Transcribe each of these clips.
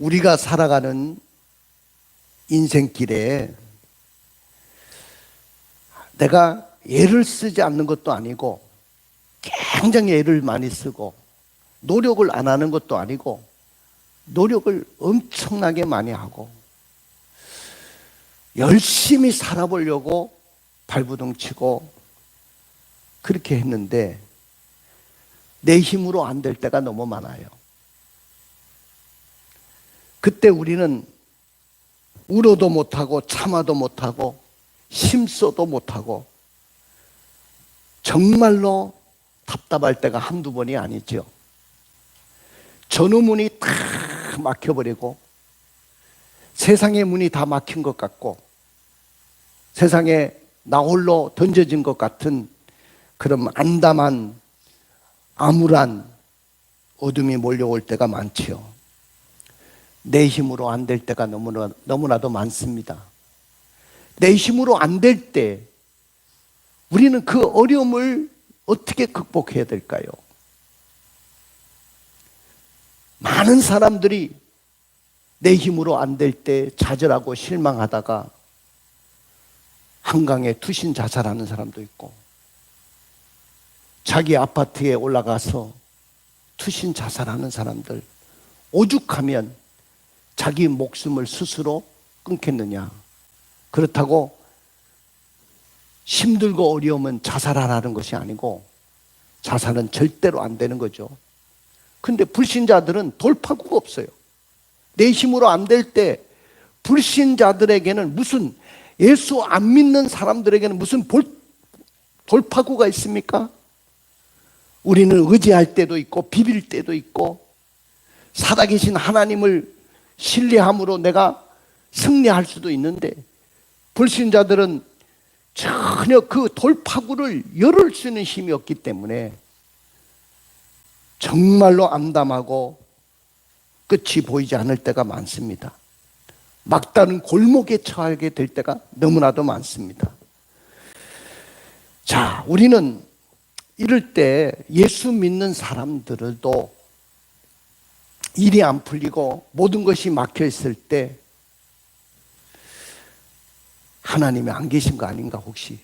우리가 살아가는 인생길에 내가 애를 쓰지 않는 것도 아니고 굉장히 애를 많이 쓰고 노력을 안 하는 것도 아니고 노력을 엄청나게 많이 하고 열심히 살아보려고 발버둥 치고 그렇게 했는데 내 힘으로 안 될 때가 너무 많아요. 그때 우리는 울어도 못하고 참아도 못하고 힘써도 못하고 정말로 답답할 때가 한두 번이 아니죠. 전후문이 다 막혀버리고 세상의 문이 다 막힌 것 같고 세상에 나 홀로 던져진 것 같은 그런 암담한 암울한 어둠이 몰려올 때가 많지요. 내 힘으로 안 될 때가 너무나도 많습니다. 내 힘으로 안 될 때 우리는 그 어려움을 어떻게 극복해야 될까요? 많은 사람들이 내 힘으로 안 될 때 좌절하고 실망하다가 한강에 투신 자살하는 사람도 있고 자기 아파트에 올라가서 투신 자살하는 사람들, 오죽하면 자기 목숨을 스스로 끊겠느냐. 그렇다고 힘들고 어려우면 자살하라는 것이 아니고 자살은 절대로 안 되는 거죠. 근데 불신자들은 돌파구가 없어요. 내 힘으로 안 될 때 불신자들에게는 무슨, 예수 안 믿는 사람들에게는 무슨 돌파구가 있습니까? 우리는 의지할 때도 있고 비빌 때도 있고 살아계신 하나님을 신뢰함으로 내가 승리할 수도 있는데 불신자들은 전혀 그 돌파구를 열을 수 있는 힘이 없기 때문에 정말로 암담하고 끝이 보이지 않을 때가 많습니다. 막다른 골목에 처하게 될 때가 너무나도 많습니다. 자, 우리는 이럴 때 예수 믿는 사람들도 일이 안 풀리고 모든 것이 막혀 있을 때 하나님이 안 계신 거 아닌가 혹시?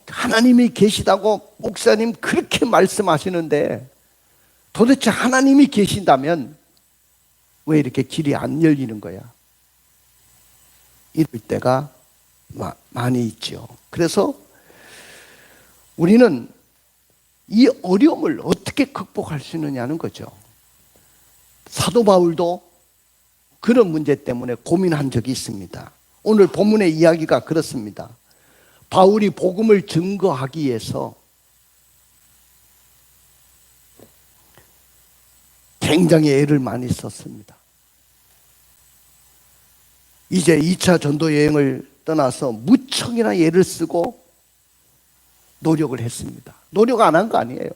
하나님이 계시다고 목사님 그렇게 말씀하시는데 도대체 하나님이 계신다면 왜 이렇게 길이 안 열리는 거야? 이럴 때가 많이 있죠. 그래서 우리는 이 어려움을 어떻게 극복할 수 있느냐는 거죠. 사도 바울도 그런 문제 때문에 고민한 적이 있습니다. 오늘 본문의 이야기가 그렇습니다. 바울이 복음을 증거하기 위해서 굉장히 애를 많이 썼습니다. 이제 2차 전도 여행을 떠나서 무척이나 애를 쓰고 노력을 했습니다. 노력 안 한 거 아니에요.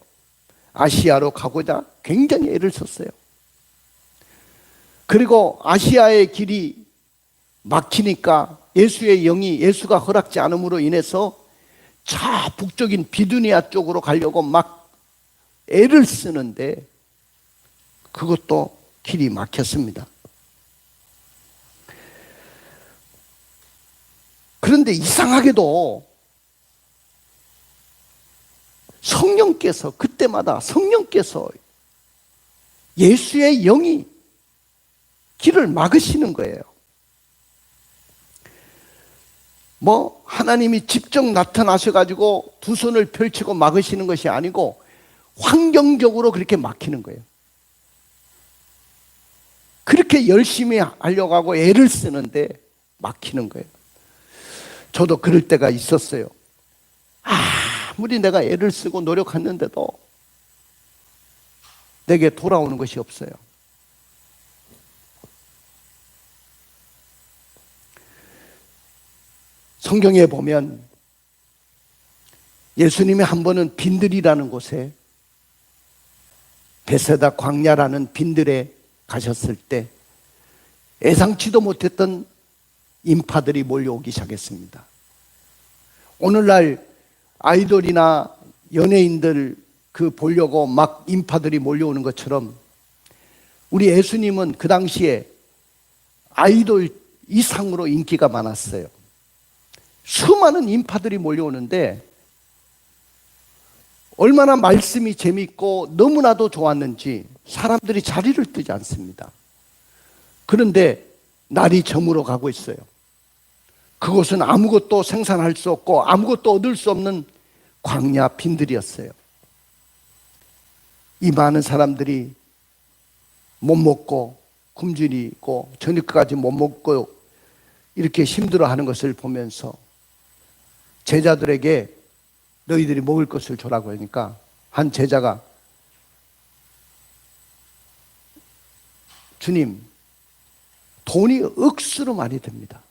아시아로 가고자 굉장히 애를 썼어요. 그리고 아시아의 길이 막히니까 예수의 영이 예수가 허락지 않음으로 인해서 저 북쪽인 비두니아 쪽으로 가려고 막 애를 쓰는데 그것도 길이 막혔습니다. 그런데 이상하게도 성령께서 그때마다 성령께서 예수의 영이 길을 막으시는 거예요. 하나님이 직접 나타나셔가지고 두 손을 펼치고 막으시는 것이 아니고 환경적으로 그렇게 막히는 거예요. 그렇게 열심히 하려고 하고 애를 쓰는데 막히는 거예요. 저도 그럴 때가 있었어요. 아무리 내가 애를 쓰고 노력했는데도 내게 돌아오는 것이 없어요. 성경에 보면 예수님이 한 번은 빈들이라는 곳에 베세다 광야라는 빈들에 가셨을 때 예상치도 못했던 인파들이 몰려오기 시작했습니다. 오늘날 아이돌이나 연예인들 그 보려고 막 인파들이 몰려오는 것처럼 우리 예수님은 그 당시에 아이돌 이상으로 인기가 많았어요. 수많은 인파들이 몰려오는데 얼마나 말씀이 재밌고 너무나도 좋았는지 사람들이 자리를 뜨지 않습니다. 그런데 날이 저물어 가고 있어요. 그곳은 아무것도 생산할 수 없고 아무것도 얻을 수 없는 광야 빈들이었어요. 이 많은 사람들이 못 먹고 굶주리고 저녁까지 못 먹고 이렇게 힘들어하는 것을 보면서 제자들에게 너희들이 먹을 것을 주라고 하니까 한 제자가 주님, 돈이 억수로 많이 듭니다.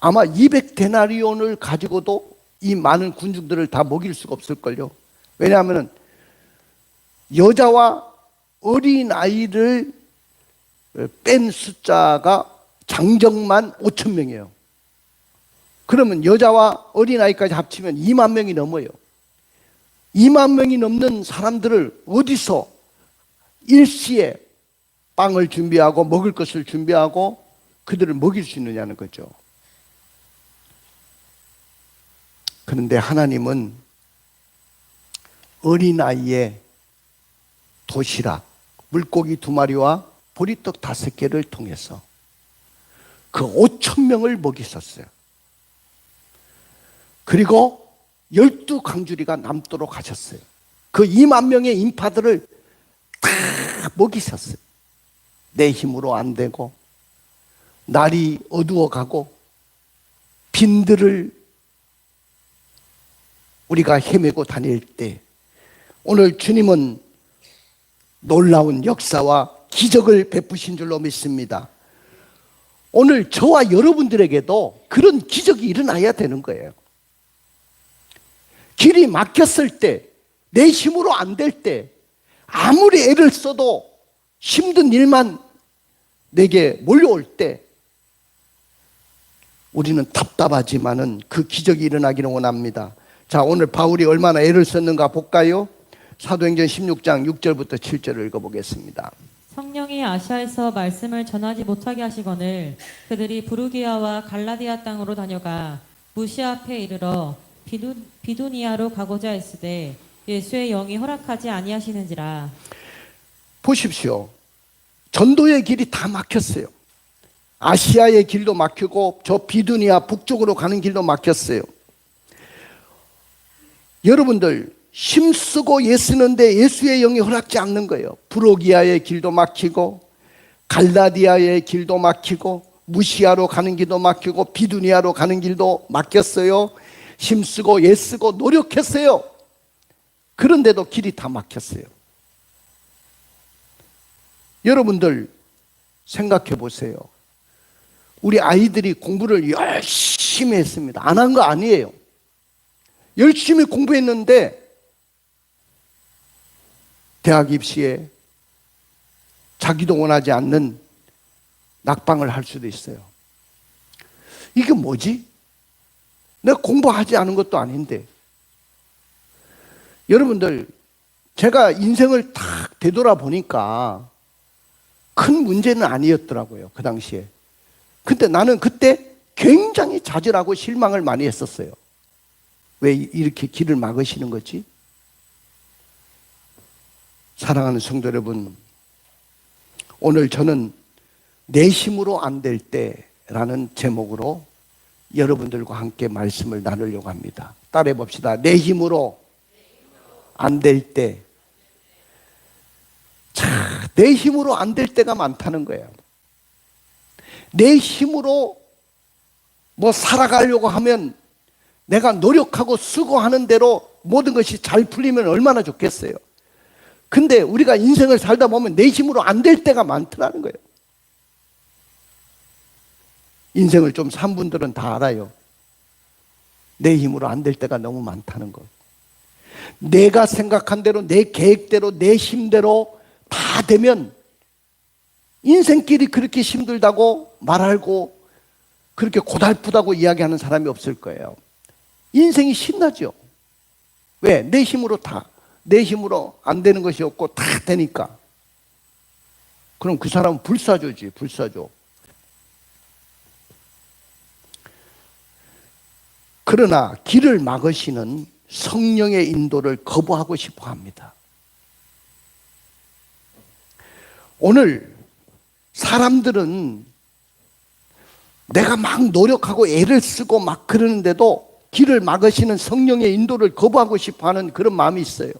아마 200데나리온을 가지고도 이 많은 군중들을 다 먹일 수가 없을걸요. 왜냐하면 여자와 어린아이를 뺀 숫자가 장정만 5천 명이에요. 그러면 여자와 어린아이까지 합치면 2만 명이 넘어요. 2만 명이 넘는 사람들을 어디서 일시에 빵을 준비하고 먹을 것을 준비하고 그들을 먹일 수 있느냐는 거죠. 그런데 하나님은 어린아이의 도시락, 물고기 2마리와 보리떡 5개를 통해서 그 5천 명을 먹이셨어요. 그리고 12강주리가 남도록 하셨어요. 그 2만 명의 인파들을 다 먹이셨어요. 내 힘으로 안 되고 날이 어두워가고 빈들을 우리가 헤매고 다닐 때 오늘 주님은 놀라운 역사와 기적을 베푸신 줄로 믿습니다. 오늘 저와 여러분들에게도 그런 기적이 일어나야 되는 거예요. 길이 막혔을 때, 내 힘으로 안 될 때, 아무리 애를 써도 힘든 일만 내게 몰려올 때 우리는 답답하지만은 그 기적이 일어나기를 원합니다. 자, 오늘 바울이 얼마나 애를 썼는가 볼까요? 사도행전 16장 6절부터 7절을 읽어보겠습니다. 성령이 아시아에서 말씀을 전하지 못하게 하시거늘 그들이 부르기아와 갈라디아 땅으로 다녀가 무시아 앞에 이르러 비두니아로 가고자 했으되 예수의 영이 허락하지 아니하시는지라. 보십시오. 전도의 길이 다 막혔어요. 아시아의 길도 막히고 저 비두니아 북쪽으로 가는 길도 막혔어요. 여러분들 힘쓰고 예쓰는데 예수의 영이 허락지 않는 거예요. 부로기아의 길도 막히고 갈라디아의 길도 막히고 무시아로 가는 길도 막히고 비두니아로 가는 길도 막혔어요. 힘쓰고 예쓰고 노력했어요. 그런데도 길이 다 막혔어요. 여러분들 생각해 보세요. 우리 아이들이 공부를 열심히 했습니다. 안 한 거 아니에요. 열심히 공부했는데 대학 입시에 자기도 원하지 않는 낙방을 할 수도 있어요. 이게 뭐지? 내가 공부하지 않은 것도 아닌데. 여러분들, 제가 인생을 딱 되돌아보니까 큰 문제는 아니었더라고요, 그 당시에. 근데 나는 그때 굉장히 좌절하고 실망을 많이 했었어요. 왜 이렇게 길을 막으시는 거지? 사랑하는 성도 여러분, 오늘 저는 내 힘으로 안 될 때라는 제목으로 여러분들과 함께 말씀을 나누려고 합니다. 따라해 봅시다. 내 힘으로 안 될 때. 자, 내 힘으로 안 될 때가 많다는 거예요. 내 힘으로 뭐 살아가려고 하면 내가 노력하고 수고하는 대로 모든 것이 잘 풀리면 얼마나 좋겠어요. 근데 우리가 인생을 살다 보면 내 힘으로 안 될 때가 많더라는 거예요. 인생을 좀 산 분들은 다 알아요. 내 힘으로 안 될 때가 너무 많다는 것. 내가 생각한 대로, 내 계획대로, 내 힘대로 다 되면 인생길이 그렇게 힘들다고 말하고 그렇게 고달프다고 이야기하는 사람이 없을 거예요. 인생이 신나죠. 왜? 내 힘으로 안 되는 것이 없고 다 되니까. 그럼 그 사람은 불사조지, 불사조. 그러나 길을 막으시는 성령의 인도를 거부하고 싶어 합니다. 오늘 사람들은 내가 막 노력하고 애를 쓰고 막 그러는데도 길을 막으시는 성령의 인도를 거부하고 싶어 하는 그런 마음이 있어요.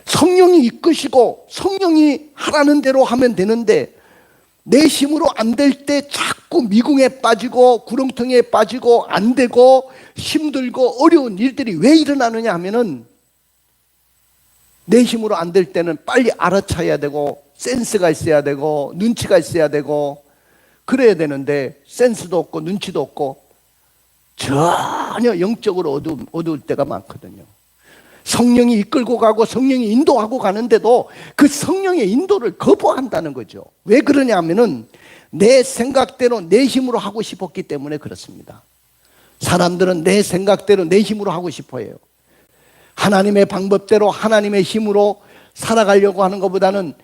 성령이 이끄시고 성령이 하라는 대로 하면 되는데 내 힘으로 안 될 때 자꾸 미궁에 빠지고 구렁텅이에 빠지고 안 되고 힘들고 어려운 일들이 왜 일어나느냐 하면은 내 힘으로 안 될 때는 빨리 알아차야 되고 센스가 있어야 되고 눈치가 있어야 되고 그래야 되는데 센스도 없고 눈치도 없고 전혀 영적으로 어두울 때가 많거든요. 성령이 이끌고 가고 성령이 인도하고 가는데도 그 성령의 인도를 거부한다는 거죠. 왜 그러냐 하면은 내 생각대로 내 힘으로 하고 싶었기 때문에 그렇습니다. 사람들은 내 생각대로 내 힘으로 하고 싶어 해요. 하나님의 방법대로 하나님의 힘으로 살아가려고 하는 것보다는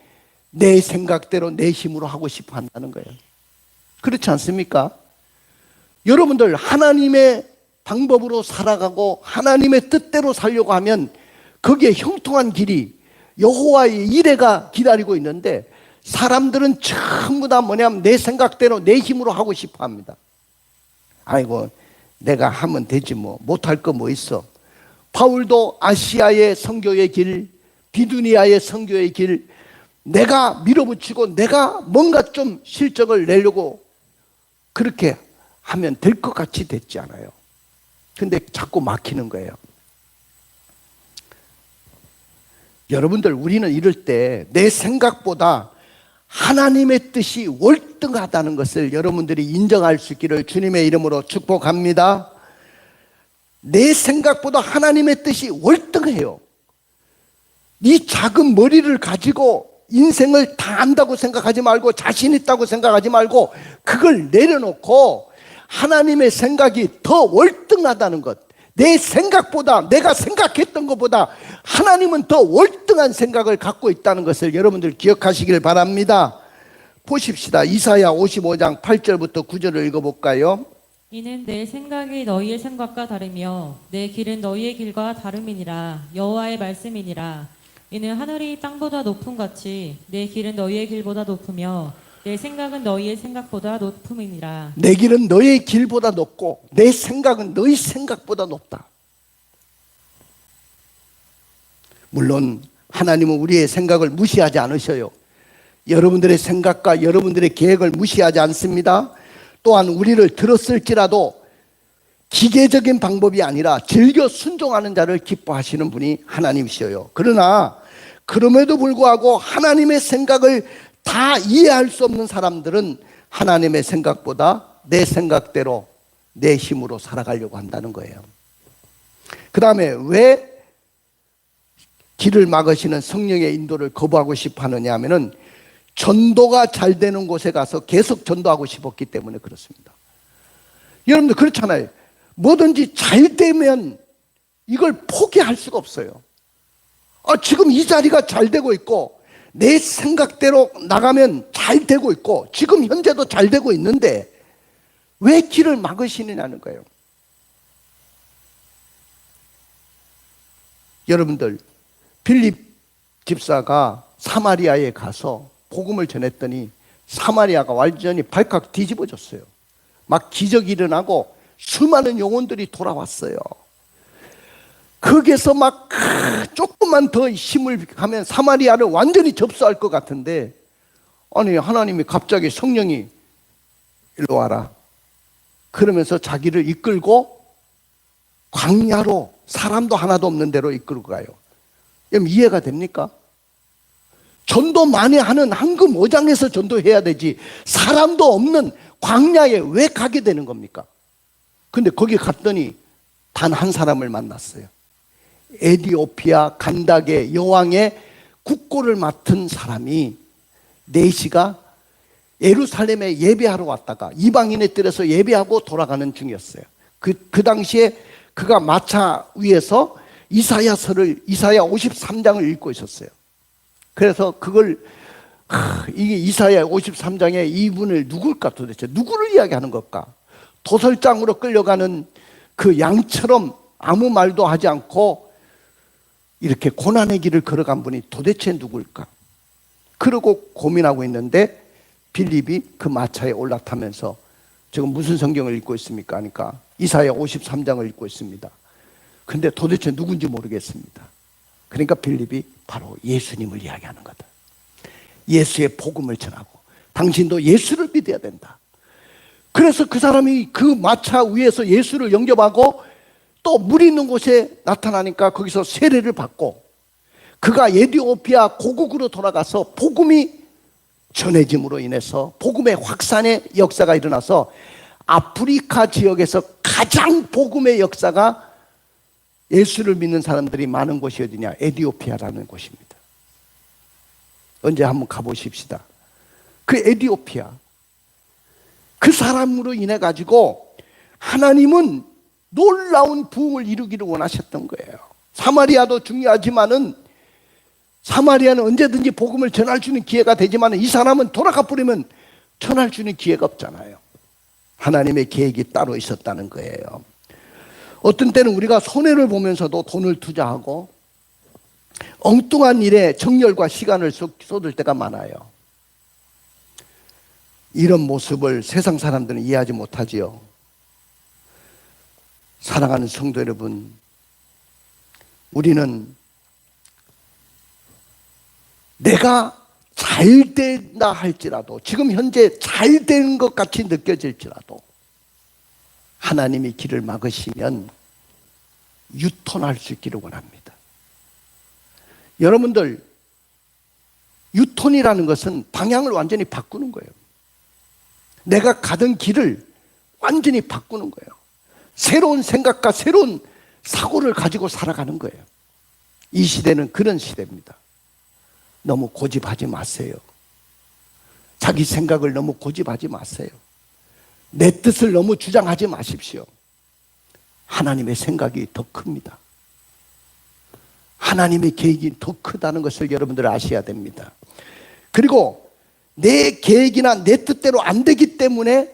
내 생각대로 내 힘으로 하고 싶어 한다는 거예요. 그렇지 않습니까? 여러분들 하나님의 방법으로 살아가고 하나님의 뜻대로 살려고 하면 거기에 형통한 길이 여호와의 이레가 기다리고 있는데 사람들은 전부 다 뭐냐면 내 생각대로 내 힘으로 하고 싶어 합니다. 아이고 내가 하면 되지 뭐 못할 거 뭐 있어. 바울도 아시아의 선교의 길, 비두니아의 선교의 길 내가 밀어붙이고 내가 뭔가 좀 실적을 내려고 그렇게 하면 될 것 같이 됐지 않아요. 근데 자꾸 막히는 거예요. 여러분들 우리는 이럴 때 내 생각보다 하나님의 뜻이 월등하다는 것을 여러분들이 인정할 수 있기를 주님의 이름으로 축복합니다. 내 생각보다 하나님의 뜻이 월등해요. 이 작은 머리를 가지고 인생을 다 안다고 생각하지 말고 자신 있다고 생각하지 말고 그걸 내려놓고 하나님의 생각이 더 월등하다는 것. 내 생각보다 내가 생각했던 것보다 하나님은 더 월등한 생각을 갖고 있다는 것을 여러분들 기억하시길 바랍니다. 보십시다. 이사야 55장 8절부터 9절을 읽어볼까요? 이는 내 생각이 너희의 생각과 다르며 내 길은 너희의 길과 다름이니라. 여호와의 말씀이니라. 이는 하늘이 땅보다 높음 같이 내 길은 너희의 길보다 높으며 내 생각은 너희의 생각보다 높음이니라. 내 길은 너의 길보다 높고 내 생각은 너희 생각보다 높다. 물론 하나님은 우리의 생각을 무시하지 않으셔요. 여러분들의 생각과 여러분들의 계획을 무시하지 않습니다. 또한 우리를 들었을지라도 기계적인 방법이 아니라 즐겨 순종하는 자를 기뻐하시는 분이 하나님이셔요. 그러나 그럼에도 불구하고 하나님의 생각을 다 이해할 수 없는 사람들은 하나님의 생각보다 내 생각대로 내 힘으로 살아가려고 한다는 거예요. 그 다음에 왜 길을 막으시는 성령의 인도를 거부하고 싶어 하느냐 하면은 전도가 잘 되는 곳에 가서 계속 전도하고 싶었기 때문에 그렇습니다. 여러분들 그렇잖아요. 뭐든지 잘 되면 이걸 포기할 수가 없어요. 지금 이 자리가 잘 되고 있고 내 생각대로 나가면 잘 되고 있고 지금 현재도 잘 되고 있는데 왜 길을 막으시느냐는 거예요. 여러분들 빌립 집사가 사마리아에 가서 복음을 전했더니 사마리아가 완전히 발칵 뒤집어졌어요. 막 기적이 일어나고 수많은 영혼들이 돌아왔어요. 거기서 막 조금만 더 힘을 하면 사마리아를 완전히 접수할 것 같은데 아니 하나님이 갑자기 성령이 일로 와라 그러면서 자기를 이끌고 광야로 사람도 하나도 없는 데로 이끌고 가요. 여러분 이해가 됩니까? 전도 많이 하는 황금 5장에서 전도해야 되지 사람도 없는 광야에 왜 가게 되는 겁니까? 근데 거기 갔더니 단 한 사람을 만났어요. 에디오피아 간다게 여왕의 국고를 맡은 사람이 네시가 예루살렘에 예배하러 왔다가 이방인의 뜰에서 예배하고 돌아가는 중이었어요. 그 당시에 그가 마차 위에서 이사야 53장을 읽고 있었어요. 그래서 그걸 이게 이사야 53장의 이분을 누굴까 도대체 누구를 이야기하는 걸까? 도살장으로 끌려가는 그 양처럼 아무 말도 하지 않고 이렇게 고난의 길을 걸어간 분이 도대체 누굴까? 그러고 고민하고 있는데 빌립이 그 마차에 올라타면서 지금 무슨 성경을 읽고 있습니까? 하니까 이사야 53장을 읽고 있습니다. 근데 도대체 누군지 모르겠습니다. 그러니까 빌립이 바로 예수님을 이야기하는 거다. 예수의 복음을 전하고 당신도 예수를 믿어야 된다. 그래서 그 사람이 그 마차 위에서 예수를 영접하고 또 물 있는 곳에 나타나니까 거기서 세례를 받고 그가 에티오피아 고국으로 돌아가서 복음이 전해짐으로 인해서 복음의 확산의 역사가 일어나서 아프리카 지역에서 가장 복음의 역사가 예수를 믿는 사람들이 많은 곳이 어디냐? 에티오피아라는 곳입니다. 언제 한번 가보십시다. 그 에티오피아 그 사람으로 인해 가지고 하나님은 놀라운 부흥을 이루기를 원하셨던 거예요. 사마리아도 중요하지만은 사마리아는 언제든지 복음을 전할 수 있는 기회가 되지만 이 사람은 돌아가 버리면 전할 수 있는 기회가 없잖아요. 하나님의 계획이 따로 있었다는 거예요. 어떤 때는 우리가 손해를 보면서도 돈을 투자하고 엉뚱한 일에 정열과 시간을 쏟을 때가 많아요. 이런 모습을 세상 사람들은 이해하지 못하지요. 사랑하는 성도 여러분, 우리는 내가 잘 된다 할지라도 지금 현재 잘 되는 것 같이 느껴질지라도 하나님이 길을 막으시면 유턴할 수 있기를 원합니다. 여러분들, 유턴이라는 것은 방향을 완전히 바꾸는 거예요. 내가 가던 길을 완전히 바꾸는 거예요. 새로운 생각과 새로운 사고를 가지고 살아가는 거예요. 이 시대는 그런 시대입니다. 너무 고집하지 마세요. 자기 생각을 너무 고집하지 마세요. 내 뜻을 너무 주장하지 마십시오. 하나님의 생각이 더 큽니다. 하나님의 계획이 더 크다는 것을 여러분들 아셔야 됩니다. 그리고 내 계획이나 내 뜻대로 안 되기 때문에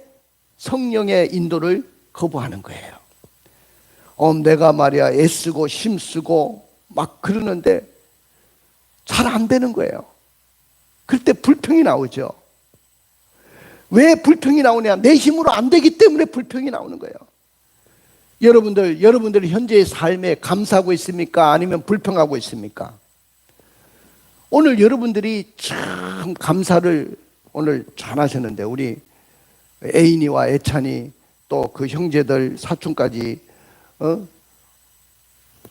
성령의 인도를 거부하는 거예요. 내가 말이야 애쓰고 힘쓰고 막 그러는데 잘 안 되는 거예요. 그럴 때 불평이 나오죠. 왜 불평이 나오냐? 내 힘으로 안 되기 때문에 불평이 나오는 거예요. 여러분들 현재의 삶에 감사하고 있습니까? 아니면 불평하고 있습니까? 오늘 여러분들이 참 감사를 오늘 잘하셨는데 우리 애인이와 애찬이 또 그 형제들 사촌까지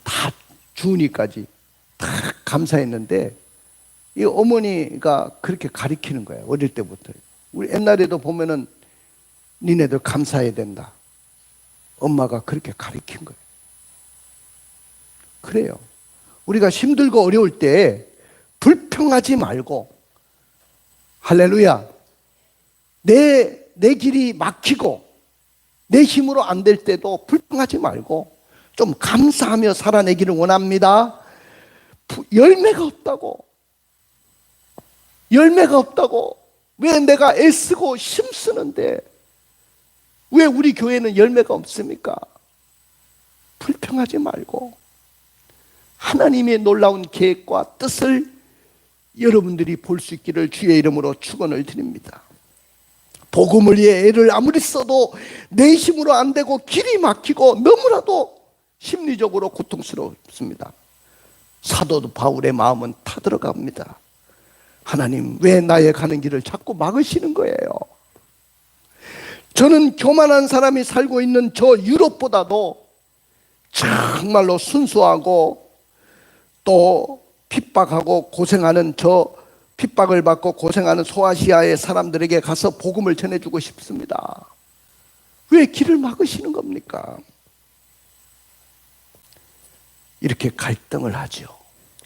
다 주은이까지 다 감사했는데 이 어머니가 그렇게 가르치는 거예요. 어릴 때부터. 우리 옛날에도 보면은 니네들 감사해야 된다. 엄마가 그렇게 가르친 거예요. 그래요. 우리가 힘들고 어려울 때 불평하지 말고 할렐루야. 내 길이 막히고 내 힘으로 안 될 때도 불평하지 말고 좀 감사하며 살아내기를 원합니다. 열매가 없다고 왜 내가 애쓰고 힘쓰는데 왜 우리 교회는 열매가 없습니까? 불평하지 말고 하나님의 놀라운 계획과 뜻을 여러분들이 볼 수 있기를 주의 이름으로 축원을 드립니다. 복음을 위해 애를 아무리 써도 내 힘으로 안 되고 길이 막히고 너무나도 심리적으로 고통스럽습니다. 사도 바울의 마음은 타들어갑니다. 하나님, 왜 나의 가는 길을 자꾸 막으시는 거예요? 저는 교만한 사람이 살고 있는 저 유럽보다도 정말로 순수하고 또 핍박하고 고생하는 저 핍박을 받고 고생하는 소아시아의 사람들에게 가서 복음을 전해주고 싶습니다. 왜 길을 막으시는 겁니까? 이렇게 갈등을 하죠.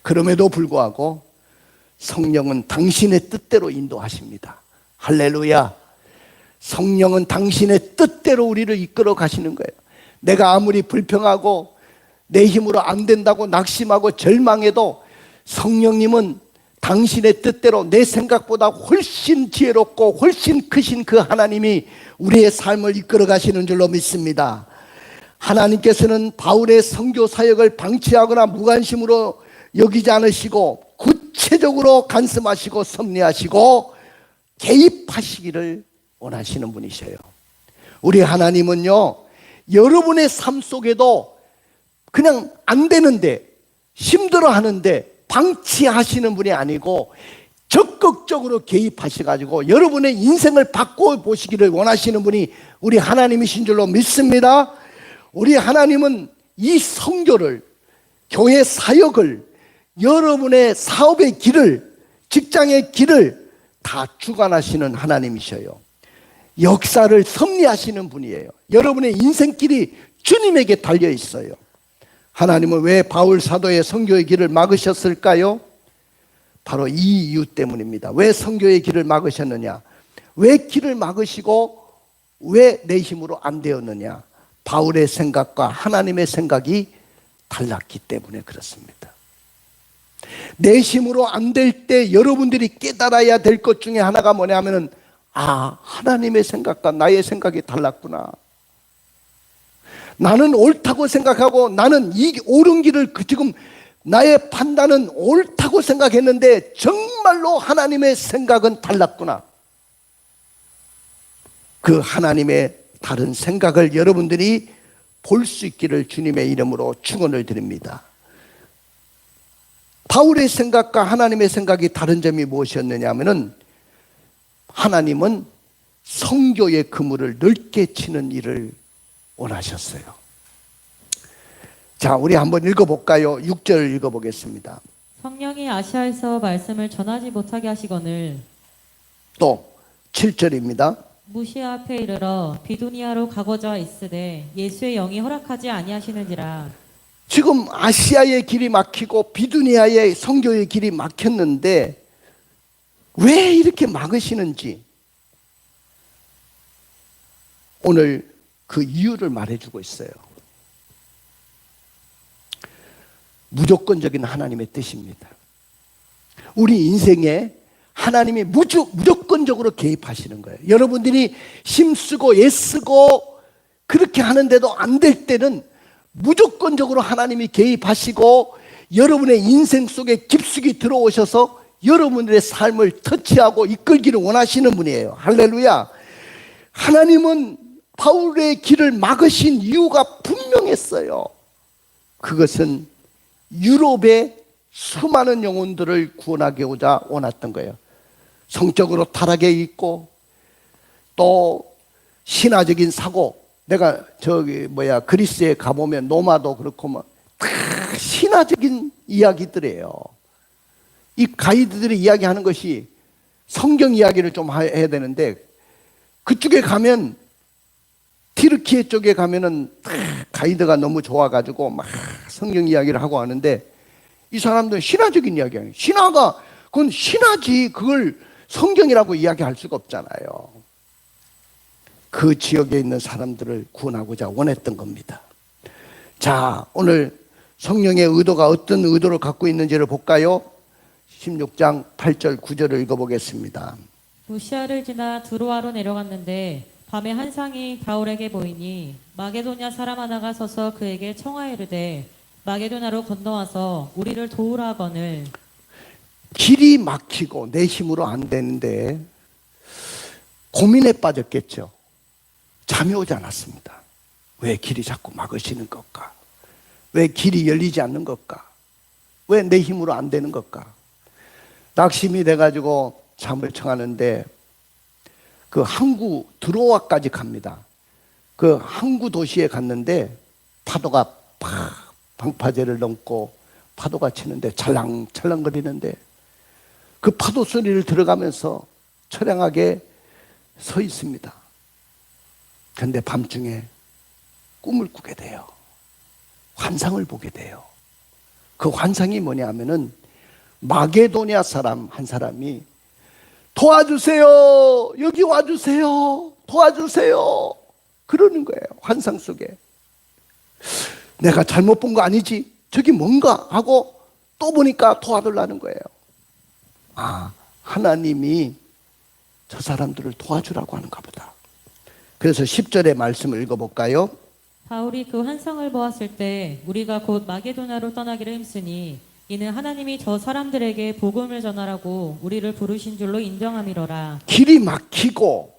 그럼에도 불구하고 성령은 당신의 뜻대로 인도하십니다. 할렐루야. 성령은 당신의 뜻대로 우리를 이끌어 가시는 거예요. 내가 아무리 불평하고 내 힘으로 안 된다고 낙심하고 절망해도 성령님은 당신의 뜻대로 내 생각보다 훨씬 지혜롭고 훨씬 크신 그 하나님이 우리의 삶을 이끌어 가시는 줄로 믿습니다. 하나님께서는 바울의 선교 사역을 방치하거나 무관심으로 여기지 않으시고 구체적으로 간섭하시고 섭리하시고 개입하시기를 원하시는 분이셔요. 우리 하나님은요, 여러분의 삶 속에도 그냥 안 되는데, 힘들어 하는데 방치하시는 분이 아니고 적극적으로 개입하셔가지고 여러분의 인생을 바꿔 보시기를 원하시는 분이 우리 하나님이신 줄로 믿습니다. 우리 하나님은 이 선교를, 교회 사역을, 여러분의 사업의 길을, 직장의 길을 다 주관하시는 하나님이셔요. 역사를 섭리하시는 분이에요. 여러분의 인생길이 주님에게 달려 있어요. 하나님은 왜 바울 사도의 선교의 길을 막으셨을까요? 바로 이 이유 때문입니다. 왜 선교의 길을 막으셨느냐? 왜 길을 막으시고 왜 내 힘으로 안 되었느냐? 바울의 생각과 하나님의 생각이 달랐기 때문에 그렇습니다. 내 힘으로 안 될 때 여러분들이 깨달아야 될 것 중에 하나가 뭐냐면은, 아, 하나님의 생각과 나의 생각이 달랐구나. 나는 옳다고 생각하고 나는 이 옳은 길을 지금 나의 판단은 옳다고 생각했는데 정말로 하나님의 생각은 달랐구나. 그 하나님의 다른 생각을 여러분들이 볼 수 있기를 주님의 이름으로 축원을 드립니다. 바울의 생각과 하나님의 생각이 다른 점이 무엇이었느냐 하면은, 하나님은 선교의 그물을 넓게 치는 일을 원하셨어요. 자, 우리 한번 읽어볼까요? 6절 읽어보겠습니다. 성령이 아시아에서 말씀을 전하지 못하게 하시거늘 또 7절입니다. 무시아 앞에 이르러 비두니아로 가고자 있으되 예수의 영이 허락하지 아니하시는지라. 지금 아시아의 길이 막히고 비두니아의 선교의 길이 막혔는데 왜 이렇게 막으시는지 오늘 그 이유를 말해주고 있어요. 무조건적인 하나님의 뜻입니다. 우리 인생에 하나님이 무조건적으로 개입하시는 거예요. 여러분들이 힘쓰고 애쓰고 그렇게 하는데도 안 될 때는 무조건적으로 하나님이 개입하시고 여러분의 인생 속에 깊숙이 들어오셔서 여러분들의 삶을 터치하고 이끌기를 원하시는 분이에요. 할렐루야. 하나님은 바울의 길을 막으신 이유가 분명했어요. 그것은 유럽의 수많은 영혼들을 구원하고자 원했던 거예요. 성적으로 타락해 있고 또 신화적인 사고, 내가 그리스에 가보면 로마도 그렇고 다 신화적인 이야기들이에요. 이 가이드들이 이야기하는 것이 성경 이야기를 좀 해야 되는데, 그쪽에 가면 티르키예 쪽에 가면은 가이드가 너무 좋아가지고 막 성경 이야기를 하고 하는데, 이 사람들은 신화적인 이야기예요. 신화가 그건 신화지 그걸 성경이라고 이야기할 수가 없잖아요. 그 지역에 있는 사람들을 구원하고자 원했던 겁니다. 자, 오늘 성령의 의도가 어떤 의도를 갖고 있는지를 볼까요? 16장 8절 9절을 읽어보겠습니다. 무시아를 지나 두로아로 내려갔는데 밤에 한 상이 바울에게 보이니 마게도냐 사람 하나가 서서 그에게 청하여 이르되 마게도냐로 건너와서 우리를 도우라 하거늘. 길이 막히고 내 힘으로 안 되는데 고민에 빠졌겠죠. 잠이 오지 않았습니다. 왜 길이 자꾸 막으시는 것까? 왜 길이 열리지 않는 것까? 왜 내 힘으로 안 되는 것까? 낙심이 돼가지고 잠을 청하는데 그 항구 드로아까지 갑니다. 그 항구 도시에 갔는데 파도가 팍 방파제를 넘고 파도가 치는데 찰랑찰랑거리는데 그 파도 소리를 들어가면서 처량하게 서 있습니다. 그런데 밤중에 꿈을 꾸게 돼요. 환상을 보게 돼요. 그 환상이 뭐냐면은 마게도냐 사람 한 사람이 도와주세요, 여기 와주세요, 도와주세요 그러는 거예요. 환상 속에. 내가 잘못 본 거 아니지? 저기 뭔가 하고 또 보니까 도와달라는 거예요. 아, 하나님이 저 사람들을 도와주라고 하는가 보다. 그래서 10절의 말씀을 읽어볼까요? 바울이 그 환상을 보았을 때 우리가 곧 마게도냐로 떠나기를 힘쓰니 이는 하나님이 저 사람들에게 복음을 전하라고 우리를 부르신 줄로 인정함이로라. 길이 막히고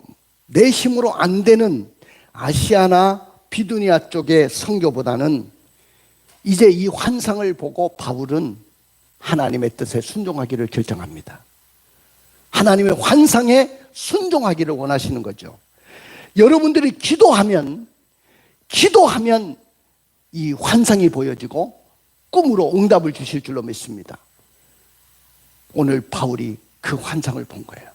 내 힘으로 안 되는 아시아나 비두니아 쪽의 선교보다는 이제 이 환상을 보고 바울은 하나님의 뜻에 순종하기를 결정합니다. 하나님의 환상에 순종하기를 원하시는 거죠. 여러분들이 기도하면 이 환상이 보여지고 꿈으로 응답을 주실 줄로 믿습니다. 오늘 바울이 그 환상을 본 거예요.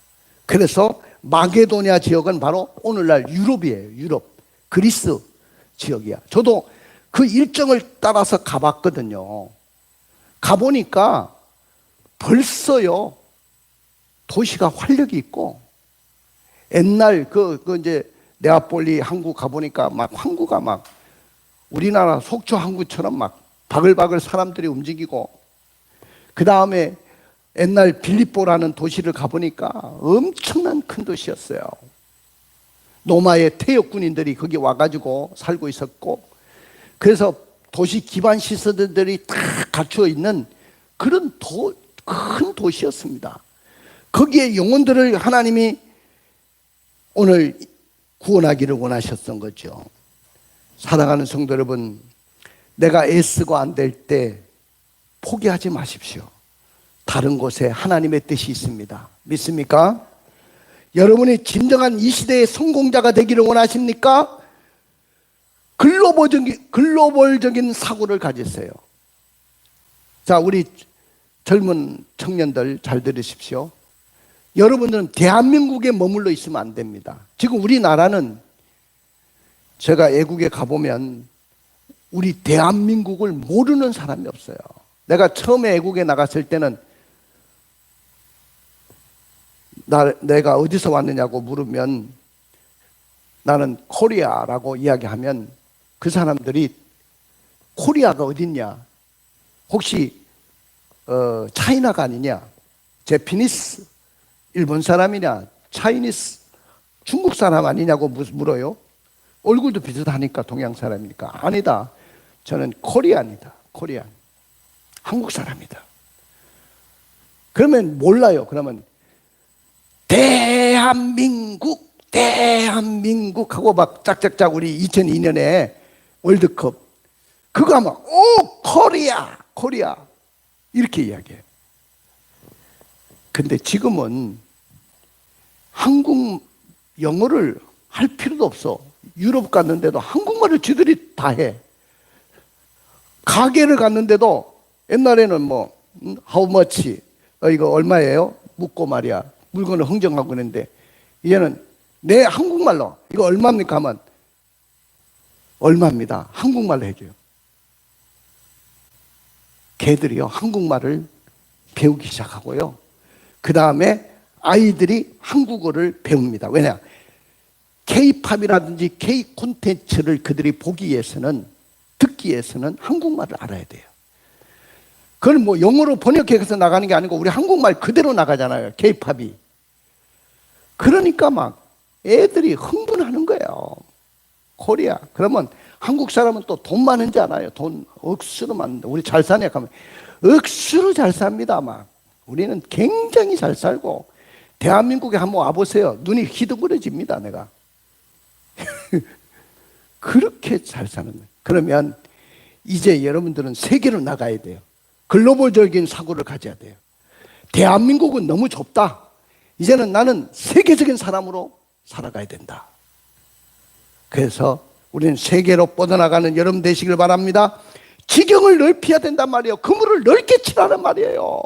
그래서 마게도냐 지역은 바로 오늘날 유럽이에요. 유럽, 그리스 지역이야. 저도 그 일정을 따라서 가봤거든요. 가보니까 벌써요 도시가 활력이 있고, 옛날 이제 네아폴리 항구 가보니까 막 항구가 막 우리나라 속초 항구처럼 막 바글바글 사람들이 움직이고, 그 다음에 옛날 빌립보라는 도시를 가보니까 엄청난 큰 도시였어요. 로마의 태역 군인들이 거기 와가지고 살고 있었고, 그래서 도시 기반 시설들이 다 갖추어 있는 그런 큰 도시였습니다. 거기에 영혼들을 하나님이 오늘 구원하기를 원하셨던 거죠. 사랑하는 성도 여러분, 내가 애쓰고 안 될 때 포기하지 마십시오. 다른 곳에 하나님의 뜻이 있습니다. 믿습니까? 여러분이 진정한 이 시대의 성공자가 되기를 원하십니까? 글로벌적인 사고를 가지세요. 자, 우리 젊은 청년들 잘 들으십시오. 여러분들은 대한민국에 머물러 있으면 안 됩니다. 지금 우리나라는, 제가 애국에 가보면 우리 대한민국을 모르는 사람이 없어요. 내가 처음에 애국에 나갔을 때는 내가 어디서 왔느냐고 물으면 나는 코리아라고 이야기하면 그 사람들이 코리아가 어딨냐? 혹시 차이나가 아니냐? 제피니스 일본 사람이냐? 차이니스 중국 사람 아니냐고 물어요. 얼굴도 비슷하니까 동양 사람이니까. 아니다. 저는 코리안이다. 코리안. 한국 사람이다. 그러면 몰라요. 그러면 대한민국 하고 막 짝짝짝 우리 2002년에 월드컵 그거 하면 오 코리아 이렇게 이야기해요. 근데 지금은 한국 영어를 할 필요도 없어. 유럽 갔는데도 한국말을 쥐들이 다 해. 가게를 갔는데도 옛날에는 뭐 how much 이거 얼마예요? 묻고 말이야 물건을 흥정하고 있는데, 이제는 내 한국말로 이거 얼마입니까 하면 얼마입니다. 한국말로 해줘요. 걔들이요 한국말을 배우기 시작하고요. 그 다음에 아이들이 한국어를 배웁니다. 왜냐? K-팝이라든지 K 콘텐츠를 그들이 보기 위해서는, 듣기 위해서는 한국말을 알아야 돼요. 그걸 뭐 영어로 번역해서 나가는 게 아니고 우리 한국말 그대로 나가잖아요. K-팝이. 그러니까 막 애들이 흥분하는 거예요. 코리아. 그러면 한국 사람은 또 돈 많은지 알아요. 돈 억수로 많은데 우리 잘 사냐 하면 억수로 잘 삽니다. 막 우리는 굉장히 잘 살고, 대한민국에 한번 와보세요. 눈이 희둥그레집니다. 내가 그렇게 잘 사는 거예요. 그러면 이제 여러분들은 세계로 나가야 돼요. 글로벌적인 사고를 가져야 돼요. 대한민국은 너무 좁다. 이제는 나는 세계적인 사람으로 살아가야 된다. 그래서 우리는 세계로 뻗어나가는 여러분 되시길 바랍니다. 지경을 넓혀야 된단 말이에요. 그물을 넓게 치라는 말이에요.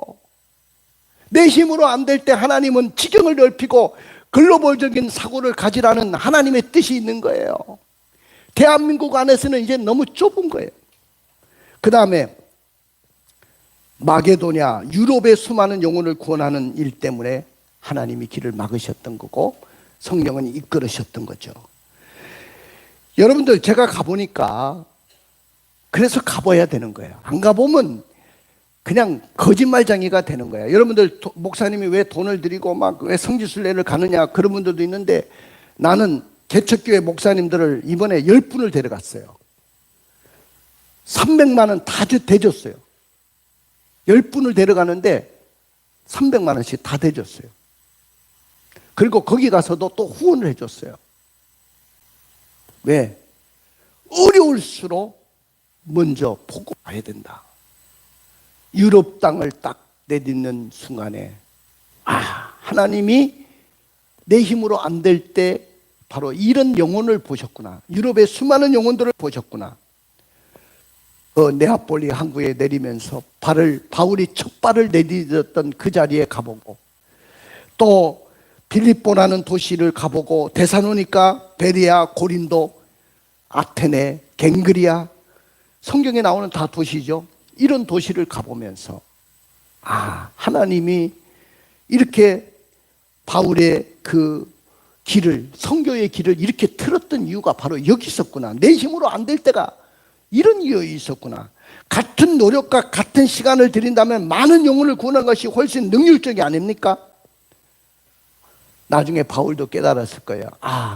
내 힘으로 안 될 때 하나님은 지경을 넓히고 글로벌적인 사고를 가지라는 하나님의 뜻이 있는 거예요. 대한민국 안에서는 이제 너무 좁은 거예요. 그 다음에 마게도냐, 유럽의 수많은 영혼을 구원하는 일 때문에 하나님이 길을 막으셨던 거고 성령은 이끌으셨던 거죠. 여러분들 제가 가보니까 그래서 가봐야 되는 거예요. 안 가보면 그냥 거짓말쟁이가 되는 거야. 여러분들 목사님이 왜 돈을 들이고 막 왜 성지순례를 가느냐 그런 분들도 있는데 나는 개척교회 목사님들을 이번에 10분을 데려갔어요. 300만 원 다 대줬어요. 10분을 데려가는데 300만 원씩 다 대줬어요. 그리고 거기 가서도 또 후원을 해줬어요. 왜? 어려울수록 먼저 보고 가야 된다. 유럽 땅을 딱 내딛는 순간에 하나님이 내 힘으로 안 될 때 바로 이런 영혼을 보셨구나. 유럽의 수많은 영혼들을 보셨구나. 네아폴리 항구에 내리면서 바울이 첫 발을 내딛었던 그 자리에 가보고 또 빌립보라는 도시를 가보고 데살로니가, 베레아, 고린도, 아테네, 갱그리아 성경에 나오는 다 도시죠. 이런 도시를 가보면서 하나님이 이렇게 바울의 그 길을 선교의 길을 이렇게 틀었던 이유가 바로 여기 있었구나. 내 힘으로 안 될 때가 이런 이유가 있었구나. 같은 노력과 같은 시간을 들인다면 많은 영혼을 구원한 것이 훨씬 능률적이 아닙니까? 나중에 바울도 깨달았을 거예요.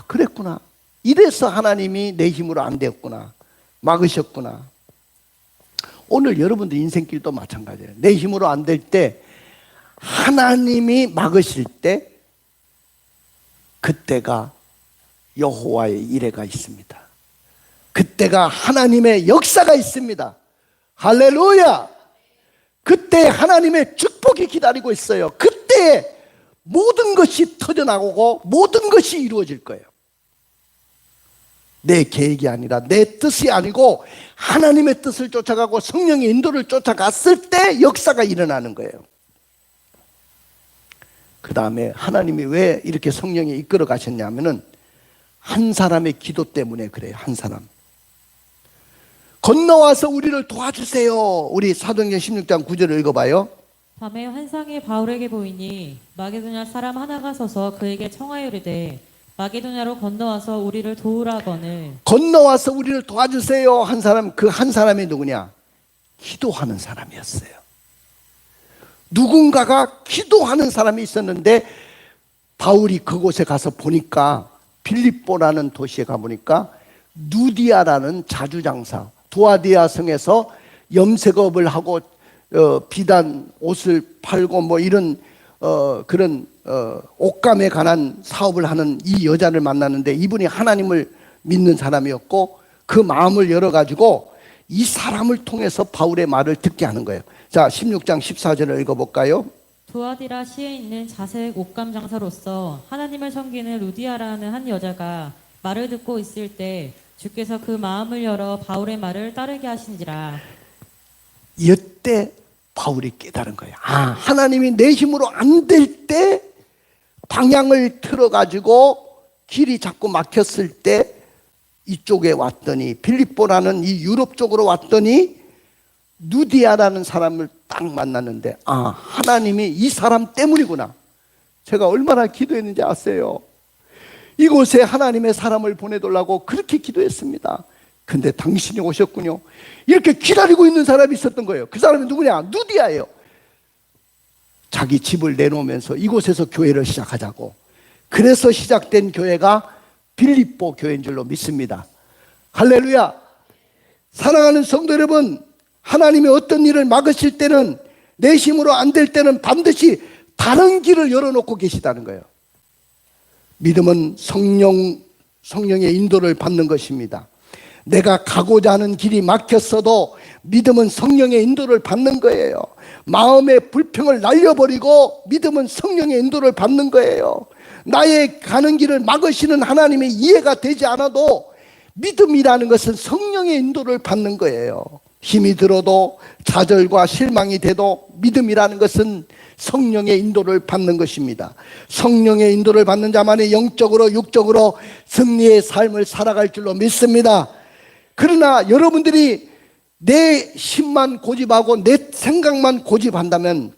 그랬구나. 이래서 하나님이 내 힘으로 안 되었구나. 막으셨구나. 오늘 여러분들 인생길도 마찬가지예요. 내 힘으로 안 될 때 하나님이 막으실 때 그때가 여호와의 이레가 있습니다. 그때가 하나님의 역사가 있습니다. 할렐루야! 그때 하나님의 축복이 기다리고 있어요. 그때 모든 것이 터져나오고 모든 것이 이루어질 거예요. 내 계획이 아니라 내 뜻이 아니고 하나님의 뜻을 쫓아가고 성령의 인도를 쫓아갔을 때 역사가 일어나는 거예요. 그 다음에 하나님이 왜 이렇게 성령이 이끌어 가셨냐면은 한 사람의 기도 때문에 그래요. 한 사람 건너와서 우리를 도와주세요. 우리 사도행전 16장 9절을 읽어봐요. 밤에 환상이 바울에게 보이니 마게도냐 사람 하나가 서서 그에게 청하여 이르되 마게도냐로 건너와서 우리를 도우라거늘. 건너와서 우리를 도와주세요 한 사람, 그 한 사람이 누구냐? 기도하는 사람이었어요. 누군가가 기도하는 사람이 있었는데 바울이 그곳에 가서 보니까 빌립보라는 도시에 가보니까 누디아라는 자주장사, 두아디아 성에서 염색업을 하고 비단 옷을 팔고 뭐 이런 그런 옷감에 관한 사업을 하는 이 여자를 만났는데 이분이 하나님을 믿는 사람이었고 그 마음을 열어가지고 이 사람을 통해서 바울의 말을 듣게 하는 거예요. 자, 16장 14절을 읽어볼까요? 두아디라 시에 있는 자색 옷감 장사로서 하나님을 섬기는 루디아라는 한 여자가 말을 듣고 있을 때 주께서 그 마음을 열어 바울의 말을 따르게 하신지라. 이때 바울이 깨달은 거예요. 하나님이 내 힘으로 안 될 때 방향을 틀어가지고 길이 자꾸 막혔을 때 이쪽에 왔더니 빌립보라는 이 유럽 쪽으로 왔더니 누디아라는 사람을 딱 만났는데 하나님이 이 사람 때문이구나. 제가 얼마나 기도했는지 아세요? 이곳에 하나님의 사람을 보내달라고 그렇게 기도했습니다. 근데 당신이 오셨군요. 이렇게 기다리고 있는 사람이 있었던 거예요. 그 사람이 누구냐? 누디아예요. 자기 집을 내놓으면서 이곳에서 교회를 시작하자고. 그래서 시작된 교회가 빌립보 교회인 줄로 믿습니다. 할렐루야. 사랑하는 성도 여러분, 하나님이 어떤 일을 막으실 때는 내 힘으로 안 될 때는 반드시 다른 길을 열어놓고 계시다는 거예요. 믿음은 성령의 인도를 받는 것입니다. 내가 가고자 하는 길이 막혔어도 믿음은 성령의 인도를 받는 거예요. 마음의 불평을 날려버리고 믿음은 성령의 인도를 받는 거예요. 나의 가는 길을 막으시는 하나님의 이해가 되지 않아도 믿음이라는 것은 성령의 인도를 받는 거예요. 힘이 들어도 좌절과 실망이 돼도 믿음이라는 것은 성령의 인도를 받는 것입니다. 성령의 인도를 받는 자만이 영적으로 육적으로 승리의 삶을 살아갈 줄로 믿습니다. 그러나 여러분들이 내 힘만 고집하고 내 생각만 고집한다면,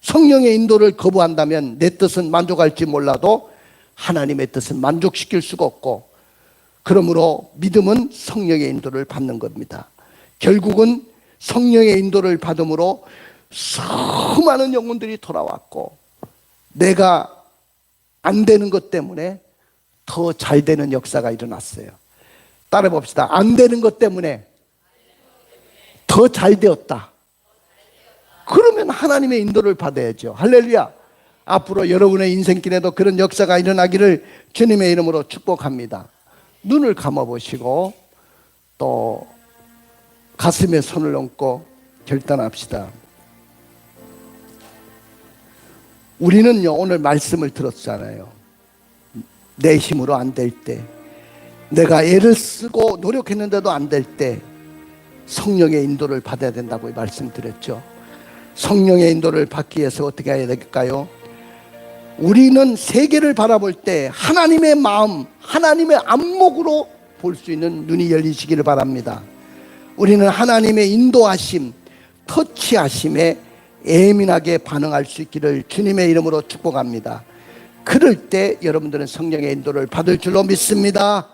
성령의 인도를 거부한다면 내 뜻은 만족할지 몰라도 하나님의 뜻은 만족시킬 수가 없고, 그러므로 믿음은 성령의 인도를 받는 겁니다. 결국은 성령의 인도를 받음으로 수많은 영혼들이 돌아왔고, 내가 안 되는 것 때문에 더 잘 되는 역사가 일어났어요. 따라 봅시다. 안 되는 것 때문에 더 잘 되었다. 그러면 하나님의 인도를 받아야죠. 할렐루야. 앞으로 여러분의 인생길에도 그런 역사가 일어나기를 주님의 이름으로 축복합니다. 눈을 감아보시고 또 가슴에 손을 얹고 결단합시다. 우리는요, 오늘 말씀을 들었잖아요. 내 힘으로 안 될 때, 내가 애를 쓰고 노력했는데도 안 될 때 성령의 인도를 받아야 된다고 말씀드렸죠. 성령의 인도를 받기 위해서 어떻게 해야 될까요? 우리는 세계를 바라볼 때 하나님의 마음, 하나님의 안목으로 볼 수 있는 눈이 열리시기를 바랍니다. 우리는 하나님의 인도하심, 터치하심에 예민하게 반응할 수 있기를 주님의 이름으로 축복합니다. 그럴 때 여러분들은 성령의 인도를 받을 줄로 믿습니다.